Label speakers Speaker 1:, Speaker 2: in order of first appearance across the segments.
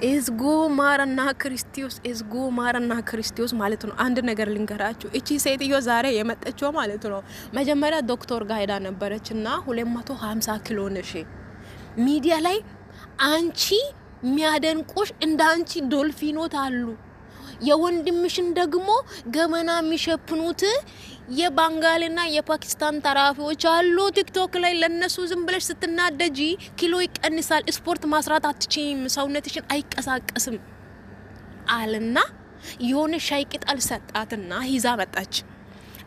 Speaker 1: እዝጎ ማራና ክርስቶስ ማለት ነው። አንድ ነገር ልንገራችሁ። እቺ ሴትዮ ዛሬ የመጣችው ማለት ነው መጀመሪያ ዶክተር ጋር ሄዳ ነበረችና 250 ኪሎ ነሽ ሚዲያ ላይ አንቺ ሚያደንቁሽ እንዳንቺ ዶልፊኖት አሉ የወንድምሽን ደግሞ ገመና የሚሸፍኑት የባንጋልና የፓኪስታን ተራፊዎች አሉ ቲክቶክ ላይ ለነሱ ዝም ብለሽ ስትናደጂ ኪሎ ይቀንሳል ስፖርት ማስራት አትችይም ሰውነትሽን አይቀሳቀስም አለና የሆነ ሻይ ቅጠል ሰጣትና ይዛ መጣች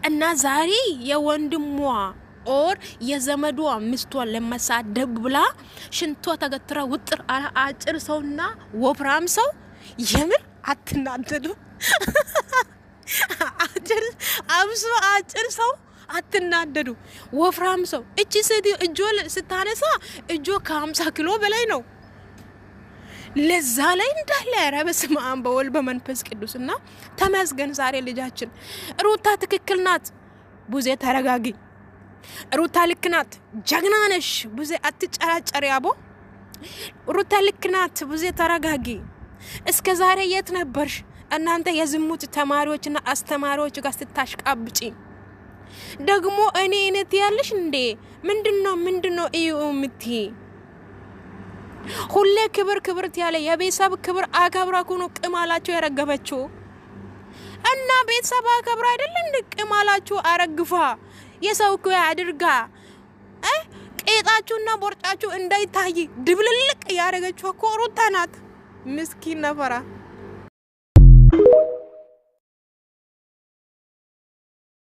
Speaker 1: እና ዛሬ የወንድሟ ኦር የዘመዷ ሚስቷን ለመሳደብ ብላ ሽንቷ ተገትራ ውጥር አጭር ሰውና ወፍራም ሰው የምር አትናደዱ አጭር ሰው አትናደዱ ወፍራም ሰው እቺ ሴት እጆ ስታነሳ እጆ ከ50 ኪሎ በላይ ነው ለዛ ላይ እንዳለ ረበስማ በወል በመንፈስ ቅዱስና ተመስገን ዛሬ ልጃችን ሩታ ትክክል ናት ቡዜ ተረጋጊ ሩታ ልክ ናት ጀግና ነሽ ቡዜ አትጨራጨሪ አቦ ሩታ ልክ ናት ቡዜ ተረጋጊ እስከ ዛሬ የት ነበርሽ እናንተ የዝሙት ተማሪዎችና አስተማሪዎች ጋር ስታሽቃብጪ ደግሞ እኔት ያለሽ እንዴ ምንድነው እዩምቲ ሁሌ ክብር ያለ የቤተሰብ ክብር አከብራኩ ነው ቅማላችሁ ያረገበችው እና ቤተሰብ አከብራ አይደል እንዴ ቅማላችሁ አረግፋ የሰው እኮ ያድርጋ ቄጣችሁና ቦርጫችሁ እንዳይታይ ድብልልቅ ያረገችው እኮ ሩታ ናት ምስኪን ነፈራ